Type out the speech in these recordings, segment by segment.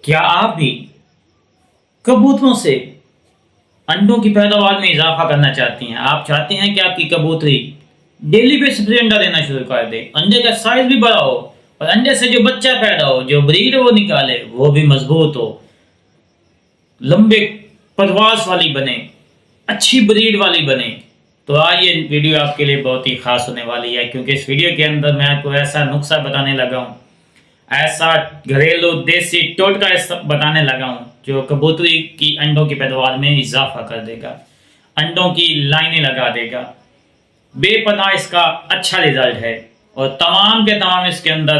क्या आप भी कबूतरों से अंडों की पैदावार में इजाफा करना चाहती हैं? आप चाहते हैं कि आपकी कबूतरी डेली बेसिस पे अंडा देना शुरू कर दे, अंडे का साइज भी बड़ा हो और अंडे से जो बच्चा पैदा हो, जो ब्रीड वो निकाले, वो भी मजबूत हो, लंबे पदवास वाली बने, अच्छी ब्रीड वाली बने। तो आज ये वीडियो आपके लिए बहुत ही खास होने वाली है, क्योंकि इस वीडियो के अंदर मैं आपको ऐसा नुस्खा बताने लगा हूँ, ऐसा घरेलू देसी टोटका बताने लगा हूँ जो कबूतरी की अंडों की पैदावार में इजाफा कर देगा, अंडों की लाइनें लगा देगा। बेपनाह इसका अच्छा रिजल्ट है और तमाम के तमाम इसके अंदर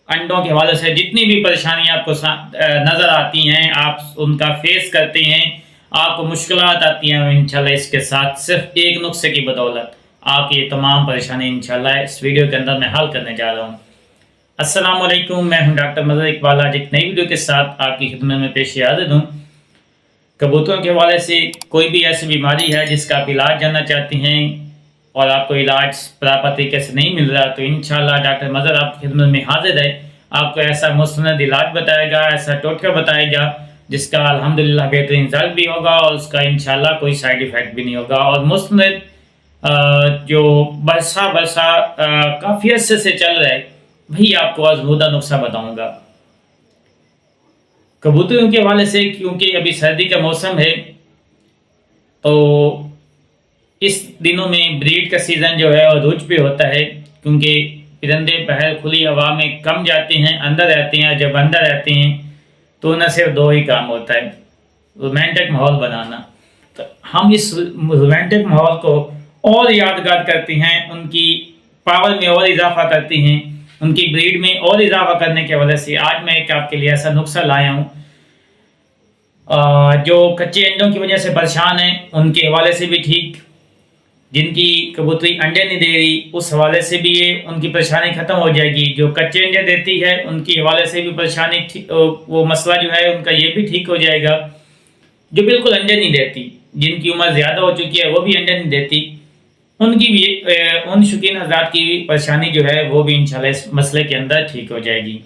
अंडों के हवाले से जितनी भी परेशानियां आपको नज़र आती हैं, आप उनका फेस करते हैं, आपको मुश्किलात आती हैं, इंशाल्लाह इसके साथ सिर्फ एक नुस्खे की बदौलत आपकी ये तमाम परेशानी इंशाल्लाह इस वीडियो के अंदर मैं हल करने जा रहा हूँ। अस्सलाम वालेकुम, मैं हूं डॉक्टर मजहर इकबाल। आज एक नई वीडियो के साथ आपकी खिदमत में पेश हाजिर हूँ। कबूतरों के हवाले से कोई भी ऐसी बीमारी है जिसका आप इलाज जानना चाहती हैं और आपको इलाज प्रॉपर तरीके से नहीं मिल रहा, तो इंशाल्लाह डॉक्टर मजहर आपकी खिदमत में हाजिर है। आपको ऐसा मुस्तनद इलाज बताएगा, ऐसा टोटका बताएगा जिसका अल्हम्दुलिल्लाह बेहतरीन रिजल्ट भी होगा और उसका इंशाल्लाह कोई साइड इफ़ेक्ट भी नहीं होगा। और मुस्तनद जो बरसा काफ़ी अर्से से चल रहा है, वही आपको आजमूदा नुस्खा बताऊंगा कबूतरों के हवाले से। क्योंकि अभी सर्दी का मौसम है, तो इस दिनों में ब्रीड का सीज़न जो है और रुच पे होता है, क्योंकि परिंदे बाहर खुली हवा में कम जाते हैं, अंदर रहते हैं। जब अंदर रहते हैं तो न सिर्फ दो ही काम होता है, रोमांटिक माहौल बनाना। तो हम इस रोमांटिक माहौल को और यादगार करते हैं, उनकी पावर में और इजाफा करते हैं, उनकी ब्रीड में और इजाफा करने के वजह से आज मैं एक आपके लिए ऐसा नुस्खा लाया हूँ जो कच्चे अंडों की वजह से परेशान हैं उनके हवाले से भी ठीक, जिनकी कबूतरी अंडे नहीं दे रही उस हवाले से भी ये उनकी परेशानी ख़त्म हो जाएगी। जो कच्चे अंडे देती है उनकी हवाले से भी परेशानी वो मसला जो है उनका ये भी ठीक हो जाएगा। जो बिल्कुल अंडे नहीं देती, जिनकी उम्र ज़्यादा हो चुकी है वो भी अंडे नहीं देती, उनकी भी उन शौकीन हज़रात की परेशानी जो है वो भी इंशाल्लाह इस मसले के अंदर ठीक हो जाएगी।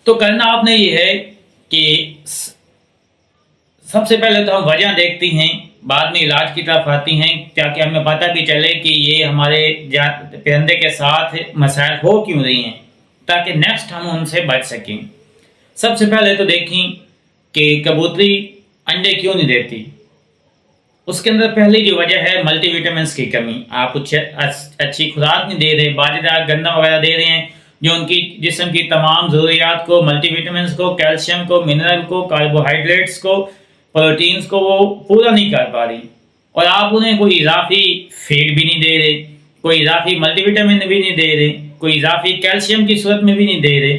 तो करना आपने ये है कि सबसे पहले तो हम वजह देखती हैं, बाद में इलाज की तरफ आती हैं, ताकि हमें पता भी चले कि ये हमारे परिंदे के साथ मसाइल हो क्यों रही हैं, ताकि नेक्स्ट हम उनसे बच सकें। सबसे पहले तो देखें कि कबूतरी अंडे क्यों नहीं देती। उसके अंदर पहली जो वजह है मल्टीविटामिन की कमी। आप कुछ अच्छी खुराक नहीं दे रहे, बाजरा गन्ना वगैरह दे रहे हैं जो उनकी जिस्म की तमाम ज़रूरियात को, मल्टीविटामिन को, कैल्शियम को, मिनरल को, कार्बोहाइड्रेट्स को, प्रोटीन्स को वो पूरा नहीं कर पा रही। और आप उन्हें कोई इजाफी फीड भी नहीं दे रहे, कोई इजाफी मल्टीविटामिन भी नहीं दे रहे, कोई इजाफी कैल्शियम की सूरत में भी नहीं दे रहे,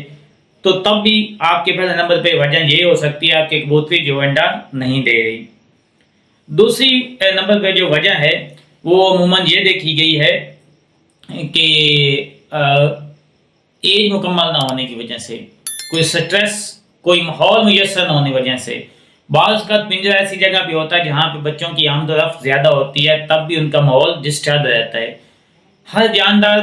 तो तब भी आपके पहले नंबर पर वजह ये हो सकती है आपकी कबूतरी जो अंडा नहीं दे रही। दूसरी नंबर पे जो वजह है वो अमूमन ये देखी गई है कि एज मुकम्मल ना होने की वजह से, कोई स्ट्रेस, कोई माहौल मुयसर ना होने की वजह से। बाज़ का पिंजरा ऐसी जगह पे होता है जहाँ पे बच्चों की आमदोरफ्त ज़्यादा होती है, तब भी उनका माहौल डिस्टर्ब रहता है। हर जानदार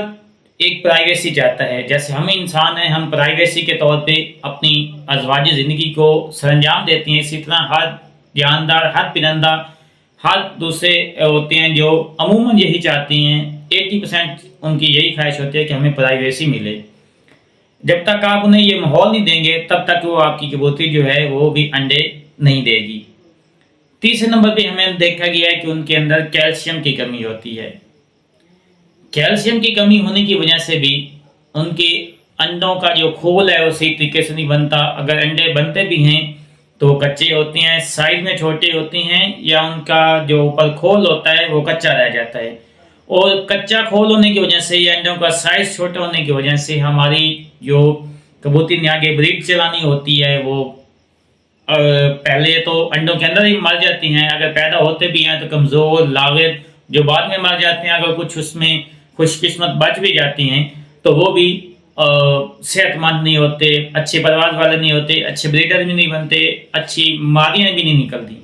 एक प्राइवेसी चाहता है, जैसे हम इंसान हैं, हम प्राइवेसी के तौर पे अपनी अज़वाजी ज़िंदगी को सरंजाम देते हैं, इसी तरह हर जानदार, हर परिंदा, हर दूसरे होते हैं जो अमूमन यही चाहती हैं। 80% उनकी यही ख्वाहिश होती है कि हमें प्राइवेसी मिले। जब तक आप उन्हें ये माहौल नहीं देंगे तब तक वो आपकी कबूतरी जो है वो भी अंडे नहीं देगी। तीसरे नंबर पे हमें देखा गया है कि उनके अंदर कैल्शियम की कमी होती है। कैल्शियम की कमी होने की वजह से भी उनके अंडों का जो खोल है वो सही तरीके से नहीं बनता। अगर अंडे बनते भी हैं तो कच्चे होते हैं, साइज में छोटे होती हैं, या उनका जो ऊपर खोल होता है वो कच्चा रह जाता है। और कच्चा खोल होने की वजह से या अंडों का साइज छोटा होने की वजह से हमारी जो कबूतरी ने आगे ब्रीड चलानी होती है वो पहले तो अंडों के अंदर ही मर जाती हैं। अगर पैदा होते भी हैं तो कमज़ोर, लाग़िर, जो बाद में मर जाते हैं। अगर कुछ उसमें खुशकिस्मत बच भी जाती हैं तो वो भी सेहतमंद नहीं होते, अच्छे परवाज वाले नहीं होते, अच्छे ब्रीडर भी नहीं बनते, अच्छी मादियाँ भी नहीं निकलती।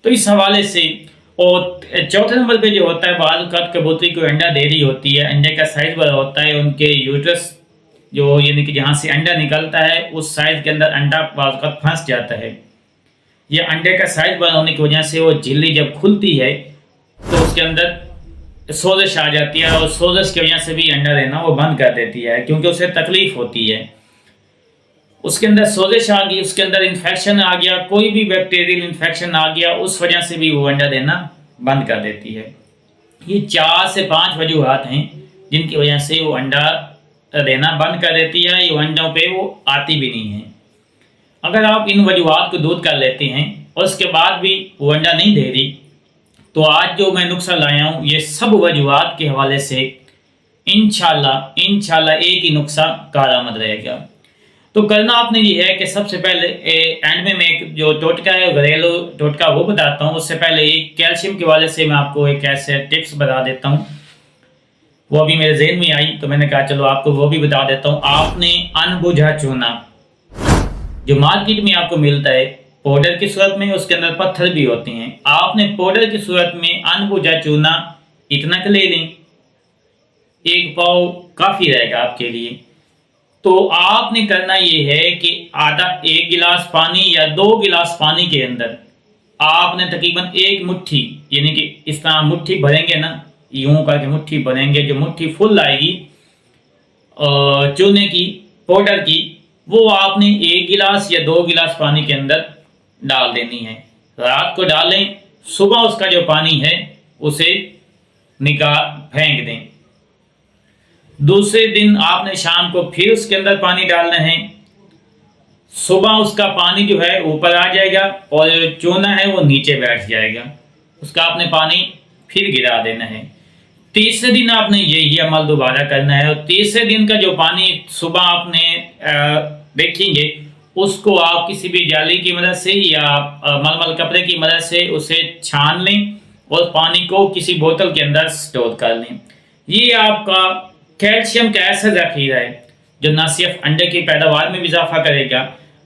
तो इस हवाले से और चौथे नंबर पे जो होता है, बाज़ कबूतरी को अंडा दे रही होती है, अंडे का साइज़ बड़ा होता है, उनके यूट्रस जो यानी कि जहाँ से अंडा निकलता है उस साइज के अंदर अंडा बाज़ वक़्त फंस जाता है। ये अंडे का साइज बड़ा होने की वजह से वो झिल्ली जब खुलती है तो उसके अंदर सोजिश आ जाती है, और सोजिश की वजह से भी अंडा देना वो बंद कर देती है, क्योंकि उसे तकलीफ होती है। उसके अंदर सोजिश आ गई, उसके अंदर इन्फेक्शन आ गया, कोई भी बैक्टीरियल इन्फेक्शन आ गया, उस वजह से भी वो अंडा देना बंद कर देती है। ये 4 से 5 वजूहात हैं जिनकी वजह से वो अंडा देना बंद कर देती है, ये अंडों पे वो आती भी नहीं है। अगर आप इन वजूहात को दूर कर लेते हैं और उसके बाद भी वो अंडा नहीं दे रही, तो आज जो मैं नुस्खा लाया हूँ ये सब वजूहात के हवाले से इंशाल्लाह एक ही नुस्खा कारआमद रहेगा। तो करना आपने ये है कि सबसे पहले एंड में मैं एक जो टोटका है, घरेलू टोटका, वो बताता हूँ। उससे पहले एक कैल्शियम के हवाले से मैं आपको एक ऐसे टिप्स बता देता हूँ, वो अभी मेरे जहन में आई तो मैंने कहा चलो आपको वो भी बता देता हूँ। आपने अनबुझा चूना जो मार्केट में आपको मिलता है पाउडर की सूरत में, उसके अंदर पत्थर भी होते हैं, आपने पाउडर की सूरत में अनबुझा चूना इतना का ले लें, 1 पाव काफ़ी रहेगा आपके लिए। तो आपने करना ये है कि आधा 1 गिलास पानी या 2 गिलास पानी के अंदर आपने तकरीबन 1 मुट्ठी, यानी कि इस तरह मुट्ठी भरेंगे ना, यूं करके मुट्ठी भरेंगे, जो मुट्ठी फुल आएगी चूने की पाउडर की, वो आपने 1 गिलास या 2 गिलास पानी के अंदर डाल देनी है। रात को डालें, सुबह उसका जो पानी है उसे निकाल फेंक दें। दूसरे दिन आपने शाम को फिर उसके अंदर पानी डालना है, सुबह उसका पानी जो है ऊपर आ जाएगा और जो चूना है वो नीचे बैठ जाएगा, उसका आपने पानी फिर गिरा देना है। तीसरे दिन आपने यही अमल दोबारा करना है, और तीसरे दिन का जो पानी सुबह आपने देखेंगे उसको आप किसी भी जाली की मदद से या मलमल कपड़े की मदद से उसे छान लें और पानी को किसी बोतल के अंदर स्टोर कर लें। ये आपका कैल्शियम का ऐसा ज़ख़ीरा है जो न सिर्फ अंडे की पैदावार में भी इजाफा करेगा,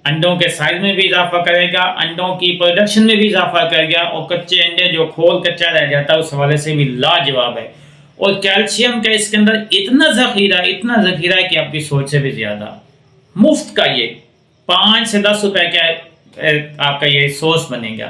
अंडों के साइज में भी इजाफा करेगा, अंडों की प्रोडक्शन में भी इजाफा करेगा, और कच्चे अंडे जो खोल कच्चा रह जाता है उस हवाले से भी लाजवाब है। और कैल्शियम का इसके अंदर इतना ज़ख़ीरा है कि आपकी सोच से भी ज़्यादा। मुफ्त का ये 5 से 10 रुपए का आपका ये सोर्स बनेगा।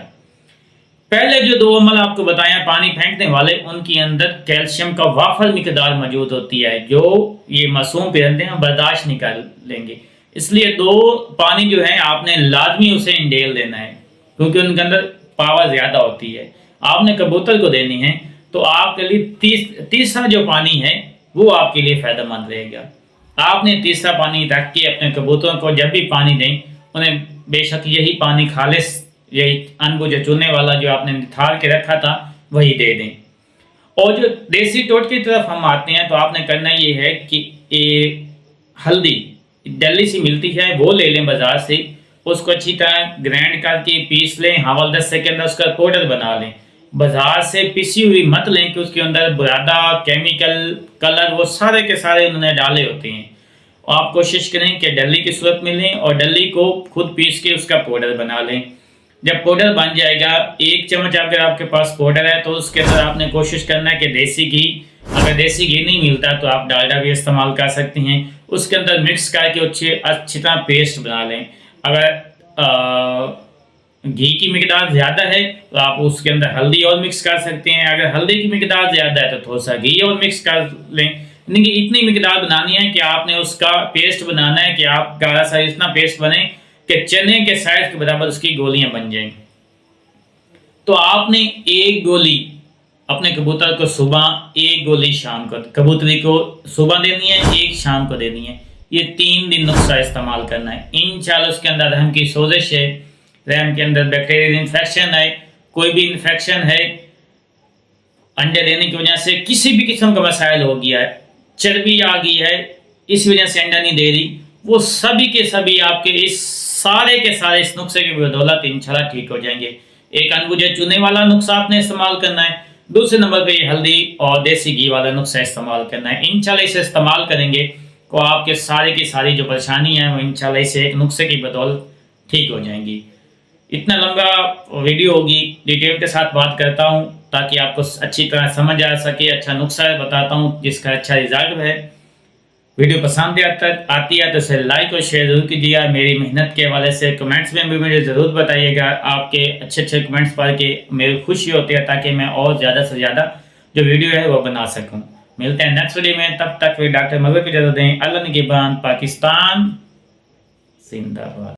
पहले जो 2 अमल आपको बताया पानी फेंकने वाले, उनके अंदर कैल्शियम का वाफर मिकदार मौजूद होती है जो ये मासूम परिंदे हैं बर्दाश्त नहीं कर लेंगे। इसलिए 2 पानी जो है आपने लाजमी उसे इंडेल देना है, क्योंकि उनके अंदर पावर ज़्यादा होती है। आपने कबूतर को देनी है तो आपके लिए तीसरा जो पानी है वो आपके लिए फ़ायदेमंद रहेगा। आपने तीसरा पानी रख के अपने कबूतरों को जब भी पानी दें, उन्हें बेशक यही पानी खालिस, यही अनबुझे चूने वाला जो आपने निथार के रखा था वही दे दें। और जो देसी टोटके की तरफ हम आते हैं तो आपने करना ये है कि हल्दी दिल्ली से मिलती है वो ले लें बाज़ार से, उसको अच्छी तरह ग्राइंड करके पीस लें, हवा 10 सेकेंड अंदर उसका पाउडर बना लें। बाज़ार से पिसी हुई मत लें कि उसके अंदर बुरादा, केमिकल, कलर वो सारे के सारे उन्होंने डाले होते हैं। और आप कोशिश करें कि डली की सूरत में लें और डली को खुद पीस के उसका पाउडर बना लें। जब पाउडर बन जाएगा, 1 चम्मच अगर आपके पास पाउडर है तो उसके अंदर आपने कोशिश करना है कि देसी घी, अगर देसी घी नहीं मिलता तो आप डालडा भी इस्तेमाल कर सकती हैं, उसके अंदर मिक्स करके अच्छी तरह पेस्ट बना लें। अगर घी की मिकदार ज़्यादा है तो आप उसके अंदर हल्दी और मिक्स कर सकते हैं, अगर हल्दी की मिकदार ज़्यादा है तो थोड़ा सा घी और मिक्स कर लें। यानी कि इतनी मिकदार बनानी है कि आपने उसका पेस्ट बनाना है कि आप गाढ़ा सा इतना पेस्ट बने कि चने के साइज के बराबर उसकी गोलियां बन जाएं। तो आपने 1 गोली अपने कबूतर को सुबह, 1 गोली शाम को, कबूतरी को सुबह देनी है, 1 शाम को देनी है। ये 3 दिन नुस्खा इस्तेमाल करना है। इंशाल्लाह उसके अंदर रहम की सोजिश है, रहम के अंदर बैक्टीरियल इन्फेक्शन है, कोई भी इन्फेक्शन है, अंडे देने की वजह से किसी भी किस्म का मसाइल हो गया है, चर्बी आ गई है, इस वजह से अंडा नहीं दे रही, वो सभी के सभी आपके इस सारे के सारे इस नुस्खे की बदौलत इंशाल्लाह ठीक हो जाएंगे। एक अनबुझे चूने वाला नुस्खा आपने इस्तेमाल करना है, दूसरे नंबर पे ये हल्दी और देसी घी वाला नुस्खा इस्तेमाल करना है। इंशाल्लाह इसे इस्तेमाल करेंगे तो आपके सारे की सारी जो परेशानी है वो इंशाल्लाह इसे एक नुस्खे की बदौलत ठीक हो जाएंगी। इतना लंबा वीडियो होगी, डिटेल के साथ बात करता हूँ ताकि आपको अच्छी तरह समझ आ सके। अच्छा नुस्खा बताता हूँ जिसका अच्छा रिजल्ट है। वीडियो पसंद आती है तो इसे लाइक और शेयर जरूर कीजिएगा। मेरी मेहनत के हवाले से कमेंट्स में भी मुझे ज़रूर बताइएगा। आपके अच्छे अच्छे कमेंट्स पढ़ के मेरी खुशी होती है, ताकि मैं और ज़्यादा से ज़्यादा जो वीडियो है वो बना सकूँ। मिलते हैं नेक्स्ट वीडियो में, तब तक डॉक्टर मगर की इजाज़त दें। अल्लाह निगहबान। पाकिस्तान जिंदाबाद।